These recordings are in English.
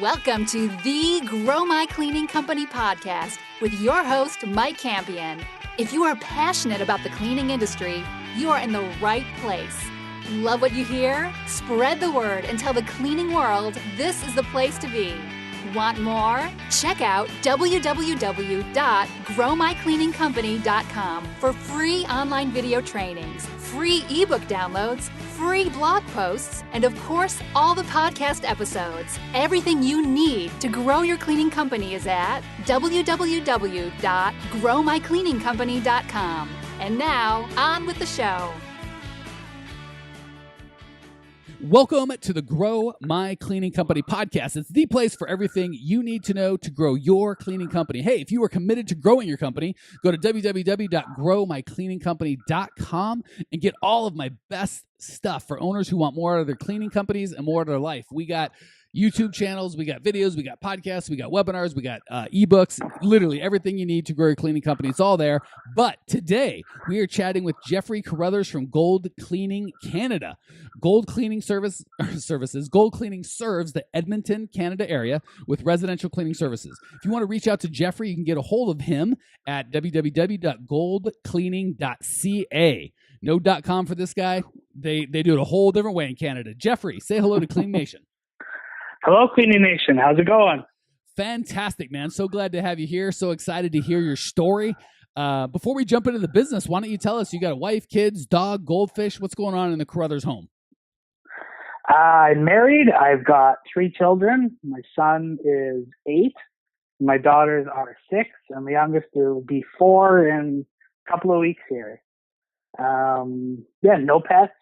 Welcome to the Grow My Cleaning Company podcast with your host, Mike Campion. If you are passionate about the cleaning industry, you are in the right place. Love what you hear? Spread the word and tell the cleaning world this is the place to be. Want more? Check out www.growmycleaningcompany.com for free online video trainings, free ebook downloads, free blog posts, and of course, all the podcast episodes. Everything you need to grow your cleaning company is at www.growmycleaningcompany.com. And now, on with the show. Welcome to the Grow My Cleaning Company podcast. It's the place for everything you need to know to grow your cleaning company. Hey, if you are committed to growing your company, go to www.growmycleaningcompany.com and get all of my best stuff for owners who want more out of their cleaning companies and more out of their life. We got YouTube channels, we got videos, we got podcasts, we got webinars, we got ebooks, literally everything you need to grow your cleaning company. It's all there. But today we are chatting with Jeffrey Carruthers from Gold Cleaning Canada. Gold Cleaning Gold Cleaning serves the Edmonton, Canada area with residential cleaning services. If you want to reach out to Jeffrey, you can get a hold of him at www.goldcleaning.ca. No .com for this guy. They do it a whole different way in Canada. Jeffrey, say hello to Clean Nation. Hello, Cleaning Nation. How's it going? Fantastic, man. So glad to have you here. So excited to hear your story. Before we jump into the business, why don't you tell us, you got a wife, kids, dog, goldfish? What's going on in the Carruthers home? I'm married. I've got 3 children. My son is 8. My daughters are 6. And the youngest will be 4 in a couple of weeks here. No pets.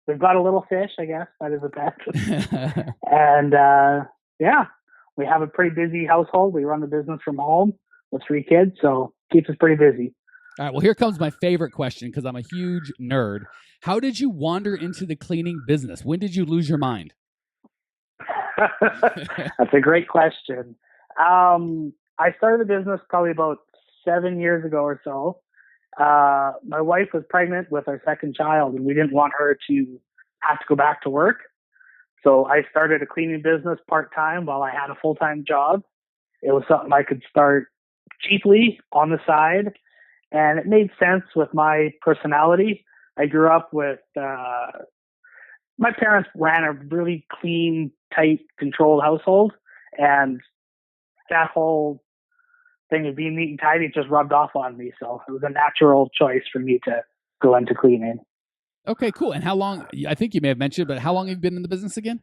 We've got a little fish, I guess. That is a pet. And, we have a pretty busy household. We run the business from home with 3 kids, so keeps us pretty busy. All right, well, here comes my favorite question because I'm a huge nerd. How did you wander into the cleaning business? When did you lose your mind? That's a great question. I started the business probably about 7 years ago or so. My wife was pregnant with our second child, and we didn't want her to have to go back to work. So I started a cleaning business part-time while I had a full-time job. It was something I could start cheaply on the side, and it made sense with my personality. I grew up with, my parents ran a really clean, tight, controlled household, and that whole thing of being neat and tidy just rubbed off on me. So it was a natural choice for me to go into cleaning. Okay, cool. And how long, I think you may have mentioned, but how long have you been in the business again?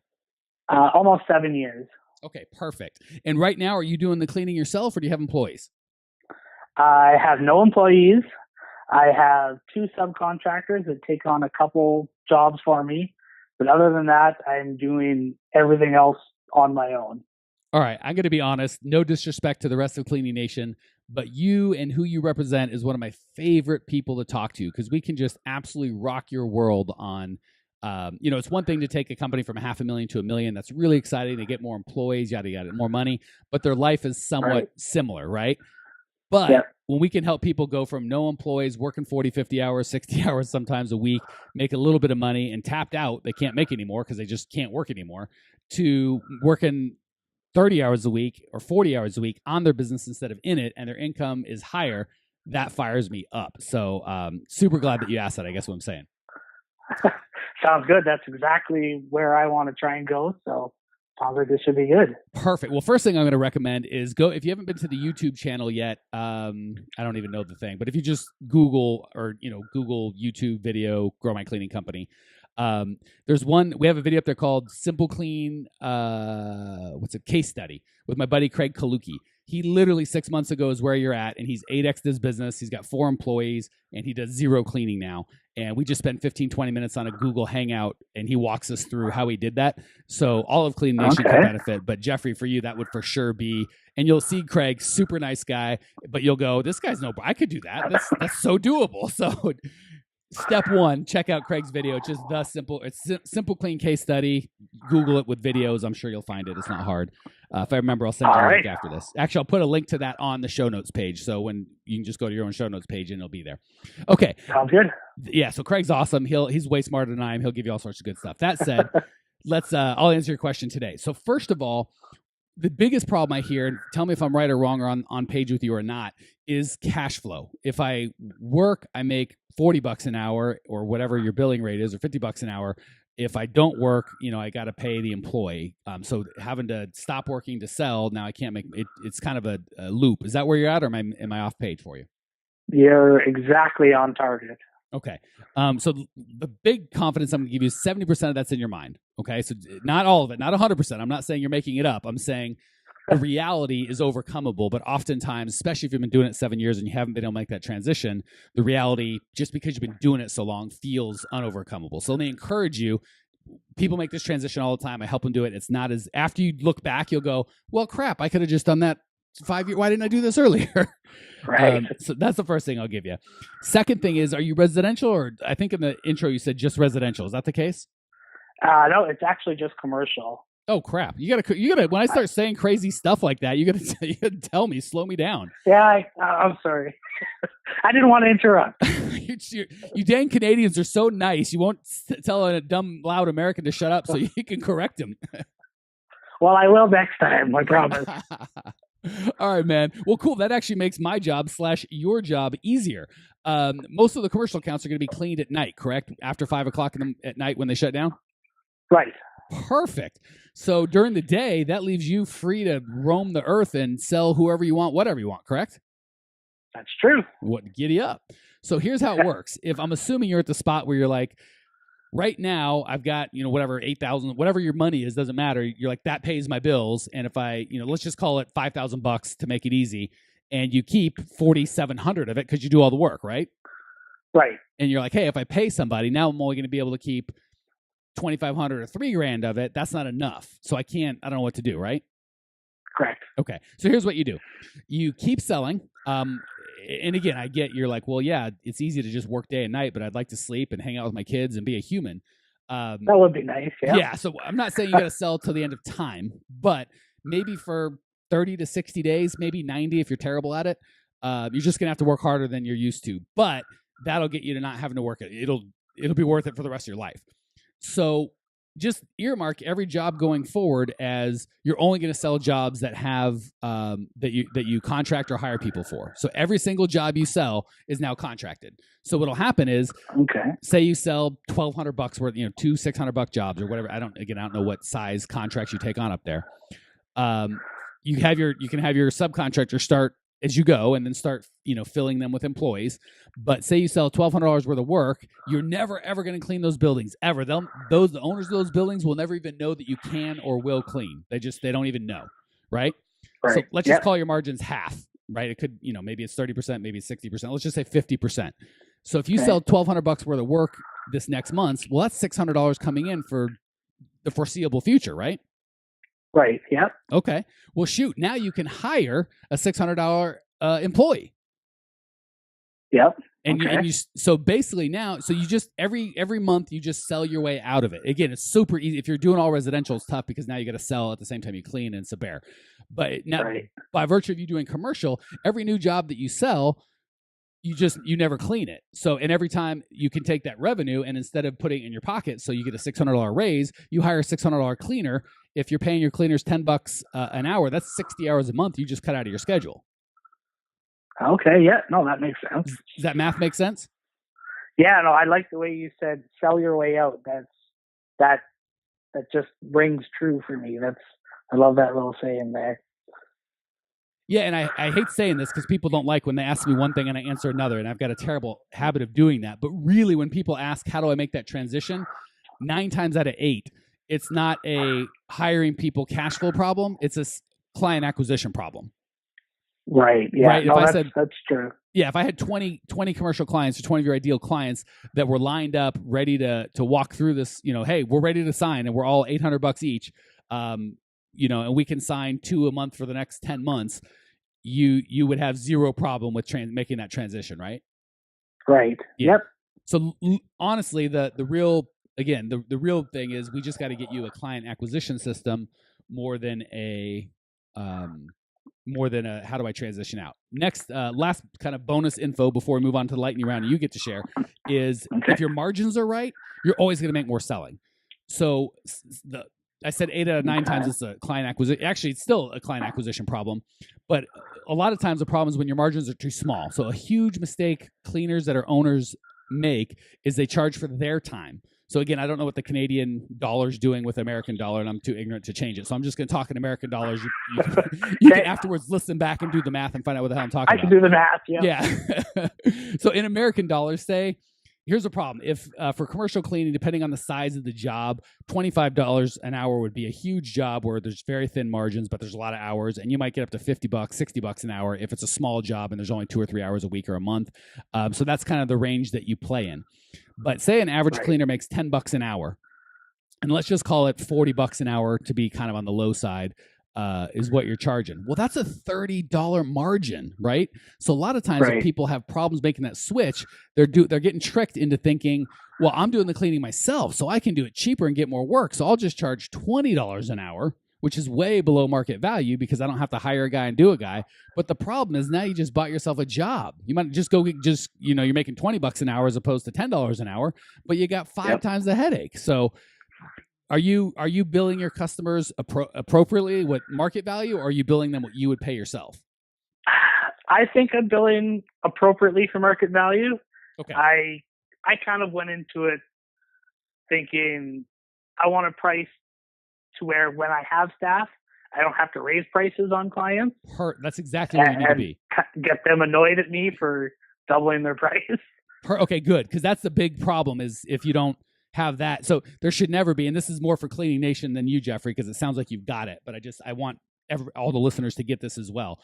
Almost 7 years. Okay, perfect. And right now, are you doing the cleaning yourself or do you have employees? I have no employees. I have 2 subcontractors that take on a couple jobs for me. But other than that, I'm doing everything else on my own. All right, I'm going to be honest, no disrespect to the rest of Cleaning Nation, but you and who you represent is one of my favorite people to talk to because we can just absolutely rock your world on, it's one thing to take a company from $500,000 to $1 million. That's really exciting. They get more employees, yada, yada, more money, but their life is somewhat similar, right? But when we can help people go from no employees, working 40, 50 hours, 60 hours sometimes a week, make a little bit of money and tapped out, they can't make anymore because they just can't work anymore, to working 30 hours a week or 40 hours a week on their business instead of in it, and their income is higher, that fires me up. So super glad that you asked that, I guess what I'm saying. Sounds good. That's exactly where I want to try and go. So sounds like this should be good. Perfect. Well, first thing I'm going to recommend is go, if you haven't been to the YouTube channel yet, I don't even know the thing, but if you just Google Google YouTube video, Grow My Cleaning Company, there's one, we have a video up there called Simple Clean, case study with my buddy Craig Kaluki. He literally 6 months ago is where you're at, and he's 8x'd his business. He's got 4 employees, and he does 0 cleaning now. And we just spent 15, 20 minutes on a Google Hangout, and he walks us through how he did that. So all of Clean Nation can benefit. But Jeffrey, for you, that would for sure be, and you'll see Craig, super nice guy, but you'll go, this guy's I could do that. That's so doable. So step 1, check out Craig's video. It's just simple clean case study. Google it with videos. I'm sure you'll find it. It's not hard. If I remember, I'll send you a link after this. Actually, I'll put a link to that on the show notes page. So when you can just go to your own show notes page and it'll be there. Okay. Sounds good. Yeah. So Craig's awesome. He's way smarter than I am. He'll give you all sorts of good stuff. That said, I'll answer your question today. So first of all, the biggest problem I hear, and tell me if I'm right or wrong or on page with you or not, is cash flow. If I work, I make $40 an hour or whatever your billing rate is, or $50 an hour. If I don't work, I got to pay the employee. So having to stop working to sell, now I can't make it. It's kind of a loop. Is that where you're at, or am I off page for you? You're exactly on target. Okay. So the big confidence I'm going to give you is 70% of that's in your mind. Okay. So not all of it, not 100%. I'm not saying you're making it up. I'm saying the reality is overcomable, but oftentimes, especially if you've been doing it 7 years and you haven't been able to make that transition, the reality, just because you've been doing it so long, feels unovercomable. So let me encourage you. People make this transition all the time. I help them do it. It's not as, after you look back, you'll go, well, crap, I could have just done that 5 years. Why didn't I do this earlier? Right. So that's the first thing I'll give you. Second thing is, are you residential, or I think in the intro you said just residential? Is that the case? No, it's actually just commercial. Oh crap! You gotta. When I start saying crazy stuff like that, you gotta tell me, slow me down. Yeah, I'm sorry. I didn't want to interrupt. You dang Canadians are so nice. You won't tell a dumb, loud American to shut up, so you can correct him. Well, I will next time. I promise. All right, man. Well, cool. That actually makes my job / your job easier. Most of the commercial accounts are going to be cleaned at night, correct? After 5 o'clock at night when they shut down? Right. Perfect. So during the day, that leaves you free to roam the earth and sell whoever you want, whatever you want, correct? That's true. Giddy up. So here's how it works. If I'm assuming you're at the spot where you're like, right now, I've got, whatever, 8,000, whatever your money is, doesn't matter. You're like, that pays my bills. And if I, let's just call it $5,000 to make it easy. And you keep 4,700 of it because you do all the work, right? Right. And you're like, hey, if I pay somebody, now I'm only going to be able to keep 2,500 or $3,000 of it. That's not enough. So I don't know what to do, right? Correct. Okay. So here's what you do. You keep selling. And again, I get, you're like, well, yeah, it's easy to just work day and night, but I'd like to sleep and hang out with my kids and be a human. That would be nice. Yeah. Yeah. So I'm not saying you got to sell till the end of time, but maybe for 30 to 60 days, maybe 90 if you're terrible at it. You're just going to have to work harder than you're used to, but that'll get you to not having to work it. It'll be worth it for the rest of your life. So just earmark every job going forward as you're only going to sell jobs that have that you contract or hire people for. So every single job you sell is now contracted. So what'll happen is, say you sell $1,200 worth, 2 $600 jobs or whatever. I don't know what size contracts you take on up there. You can have your subcontractor start as you go and then start, filling them with employees. But say you sell $1,200 worth of work, you're never, ever going to clean those buildings ever. The owners of those buildings will never even know that you can or will clean. They don't even know. Right. So let's just call your margins half, right? It could, maybe it's 30%, maybe it's 60%. Let's just say 50%. So if you sell $1,200 worth of work this next month, well, that's $600 coming in for the foreseeable future, right? Right. Yep. Okay. Well, shoot. Now you can hire a $600 employee. Yep. And you so basically now, so you just every month you just sell your way out of it. Again, it's super easy. If you're doing all residential, it's tough because now you got to sell at the same time you clean, and it's a bear. But now, by virtue of you doing commercial, every new job that you sell, you never clean it. So, and every time you can take that revenue and instead of putting it in your pocket, so you get a $600 raise, you hire a $600 cleaner. If you're paying your cleaners $10 an hour, that's 60 hours a month you just cut out of your schedule. Okay. Yeah. No, that makes sense. Does that math make sense? Yeah. No, I like the way you said sell your way out. That just rings true for me. I love that little saying there. Yeah, and I hate saying this because people don't like when they ask me one thing and I answer another, and I've got a terrible habit of doing that. But really, when people ask, how do I make that transition? 9 times out of 8, it's not a hiring people cash flow problem. It's a client acquisition problem. Right. Yeah. Right? No, that's true. Yeah, if I had 20 commercial clients or 20 of your ideal clients that were lined up, ready to walk through this, hey, we're ready to sign, and we're all $800 each, and we can sign 2 a month for the next 10 months, you would have zero problem with making that transition, right? Right. Yeah. Yep. So honestly, the real thing is we just got to get you a client acquisition system more than a how do I transition out. Next, last kind of bonus info before we move on to the lightning round you get to share is if your margins are right, you're always going to make more selling. So I said 8 out of 9 times it's a client acquisition. Actually, it's still a client acquisition problem, but a lot of times the problem is when your margins are too small. So a huge mistake cleaners that are owners make is they charge for their time. So again, I don't know what the Canadian dollar's doing with American dollar, and I'm too ignorant to change it. So I'm just going to talk in American dollars. You can afterwards listen back and do the math and find out what the hell I'm talking about. I can do the math, yeah. Yeah. So in American dollars, say, here's the problem. If for commercial cleaning, depending on the size of the job, $25 an hour would be a huge job where there's very thin margins, but there's a lot of hours, and you might get up to $50, $60 an hour if it's a small job and there's only 2 or 3 hours a week or a month. So that's kind of the range that you play in. But say an average cleaner makes $10 an hour, and let's just call it $40 an hour to be kind of on the low side. Is what you're charging. Well, that's a $30 margin, right? So a lot of times if people have problems making that switch, they're getting tricked into thinking, well, I'm doing the cleaning myself, so I can do it cheaper and get more work. So I'll just charge $20 an hour, which is way below market value because I don't have to hire a guy and do a guy. But the problem is now you just bought yourself a job. You might just go you're making $20 an hour as opposed to $10 an hour, but you got 5 times the headache. So Are you billing your customers appropriately with market value, or are you billing them what you would pay yourself? I think I'm billing appropriately for market value. Okay. I kind of went into it thinking I want a price to where when I have staff, I don't have to raise prices on clients. That's exactly where you need to be. Get them annoyed at me for doubling their price. Okay, good, because that's the big problem is if you don't have that. So there should never be, and this is more for Cleaning Nation than you, Jeffrey, because it sounds like you've got it, but I want all the listeners to get this as well.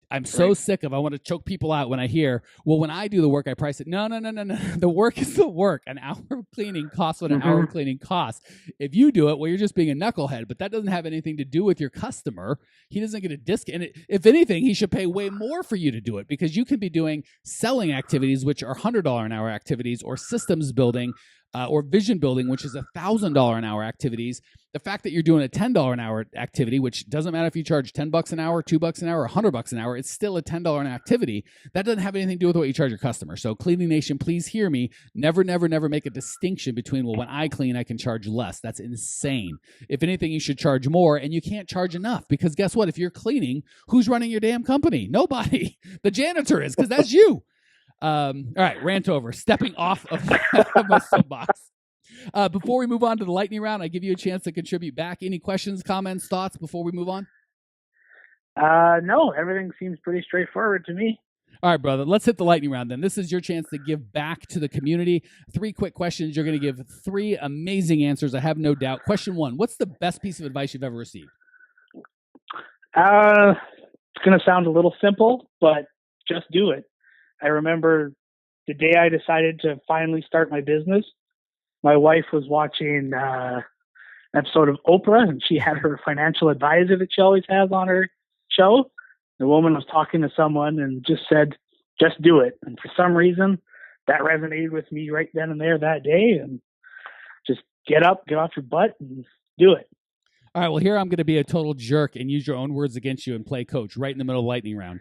I'm so sick of, I want to choke people out when I hear, well, when I do the work, I price it. No. The work is the work. An hour of cleaning costs what an hour of cleaning costs. If you do it, well, you're just being a knucklehead, but that doesn't have anything to do with your customer. He doesn't get a discount. And if anything, he should pay way more for you to do it because you could be doing selling activities, which are $100 an hour activities, or systems building, or vision building, which is $1,000 an hour activities. The fact that you're doing a $10 an hour activity, which doesn't matter if you charge $10 an hour, $2 an hour, or $100 an hour, it's still a $10 an activity. That doesn't have anything to do with what you charge your customer. So Cleaning Nation, please hear me. Never make a distinction between, well, when I clean, I can charge less. That's insane. If anything, you should charge more, and you can't charge enough because guess what? If you're cleaning, who's running your damn company? Nobody. The janitor is, because that's you. All right, rant over. Stepping off of my soapbox. Before we move on to the lightning round, I give you a chance to contribute back. Any questions, comments, thoughts before we move on? No, everything seems pretty straightforward to me. All right, brother. Let's hit the lightning round then. This is your chance to give back to the community. 3 quick questions. You're going to give 3 amazing answers, I have no doubt. Question 1, what's the best piece of advice you've ever received? It's going to sound a little simple, but just do it. I remember the day I decided to finally start my business, my wife was watching an episode of Oprah, and she had her financial advisor that she always has on her show. The woman was talking to someone and just said, just do it. And for some reason, that resonated with me right then and there that day. And just get up, get off your butt, and do it. All right, well, here I'm going to be a total jerk and use your own words against you and play coach right in the middle of lightning round.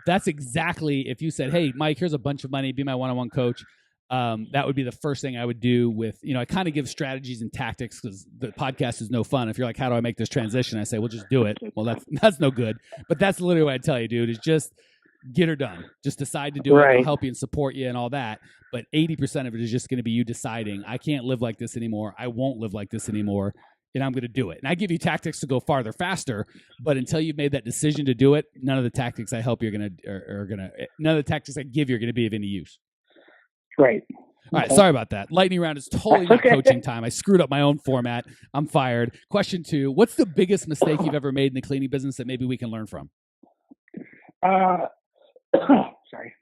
That's exactly, if you said, hey, Mike, here's a bunch of money, be my one-on-one coach. That would be the first thing I would do with, I kind of give strategies and tactics because the podcast is no fun. If you're like, how do I make this transition? I say, well, just do it. Well, that's no good. But that's literally what I tell you, dude, is just get her done. Just decide to do it. I'll help you and support you and all that. But 80% of it is just going to be you deciding, I can't live like this anymore. I won't live like this anymore. And I'm going to do it. And I give you tactics to go farther, faster. But until you've made that decision to do it, none of the tactics I help you're going to, none of the tactics I give you are going to be of any use. Right. All right. Sorry about that. Lightning round is totally not coaching time. I screwed up my own format. I'm fired. Question 2, what's the biggest mistake you've ever made in the cleaning business that maybe we can learn from? Sorry.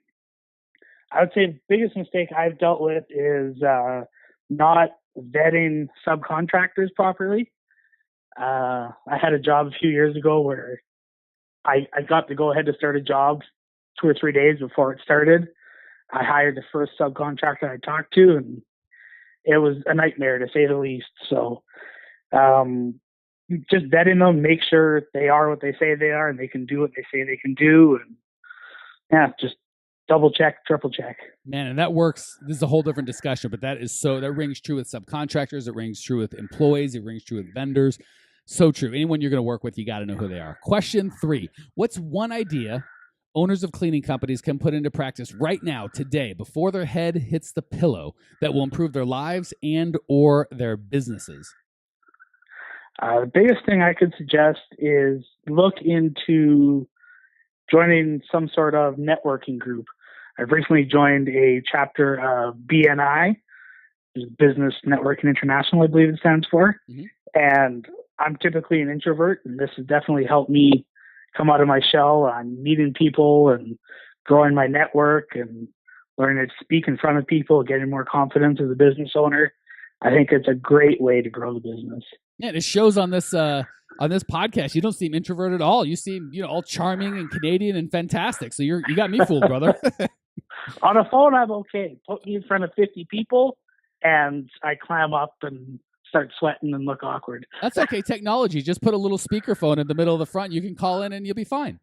I would say the biggest mistake I've dealt with is not vetting subcontractors properly. I had a job a few years ago where I got to go ahead to start a job 2 or 3 days before it started. I hired the first subcontractor I talked to, and it was a nightmare to say the least. So just vetting them, make sure they are what they say they are and they can do what they say they can do. And yeah, just double check, triple check. Man, and that works. This is a whole different discussion, but that rings true with subcontractors. It rings true with employees. It rings true with vendors. So true. Anyone you're going to work with, you got to know who they are. Question 3. What's one idea owners of cleaning companies can put into practice right now, today, before their head hits the pillow that will improve their lives and or their businesses? The biggest thing I could suggest is look into joining some sort of networking group. I've recently joined a chapter of BNI, Business Networking International, I believe it stands for. Mm-hmm. And I'm typically an introvert, and this has definitely helped me come out of my shell on meeting people and growing my network and learning to speak in front of people, getting more confidence as a business owner. I think it's a great way to grow the business. Yeah, it shows on this podcast. You don't seem introverted at all. You seem, all charming and Canadian and fantastic. So you got me fooled, brother. On a phone, I'm okay. Put me in front of 50 people, and I clam up and start sweating and look awkward. That's okay. Technology. Just put a little speakerphone in the middle of the front. You can call in and you'll be fine.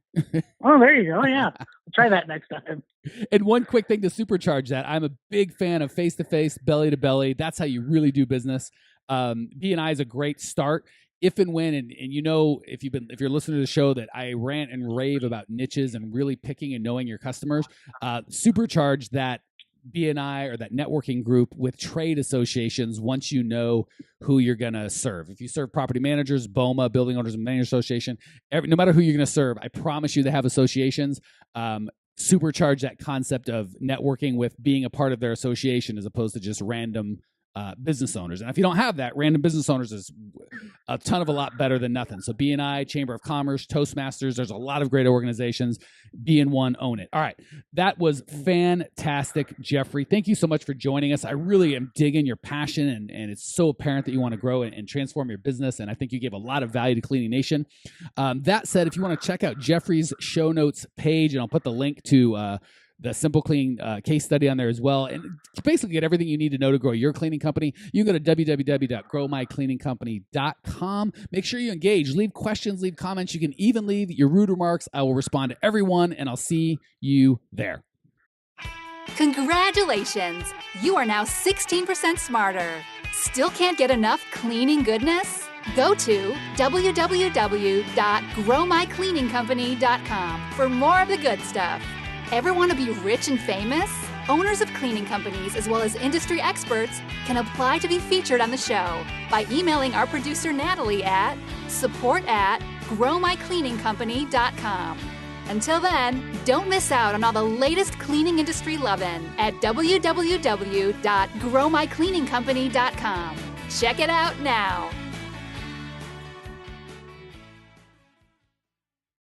Oh, there you go. Yeah. I'll try that next time. And one quick thing to supercharge that. I'm a big fan of face-to-face, belly-to-belly. That's how you really do business. B&I is a great start. If and when, and if you're listening to the show, that I rant and rave about niches and really picking and knowing your customers, supercharge that B&I or that networking group with trade associations once you know who you're going to serve. If you serve property managers, BOMA, Building Owners and Managers Association, no matter who you're going to serve, I promise you they have associations. Supercharge that concept of networking with being a part of their association as opposed to just random business owners. And if you don't have that, random business owners is a lot better than nothing. So BNI, Chamber of Commerce, Toastmasters, there's a lot of great organizations. Be in one, own it. All right. That was fantastic, Jeffrey. Thank you so much for joining us. I really am digging your passion, and it's so apparent that you want to grow and transform your business. And I think you gave a lot of value to Cleaning Nation. That said, if you want to check out Jeffrey's show notes page, and I'll put the link to the Simple Clean case study on there as well. And to basically get everything you need to know to grow your cleaning company, you can go to www.growmycleaningcompany.com. Make sure you engage. Leave questions, leave comments. You can even leave your rude remarks. I will respond to everyone, and I'll see you there. Congratulations! You are now 16% smarter. Still can't get enough cleaning goodness? Go to www.growmycleaningcompany.com for more of the good stuff. Ever want to be rich and famous? Owners of cleaning companies, as well as industry experts, can apply to be featured on the show by emailing our producer Natalie at support@growmycleaningcompany.com. Until then, don't miss out on all the latest cleaning industry lovin' at www.growmycleaningcompany.com. Check it out now.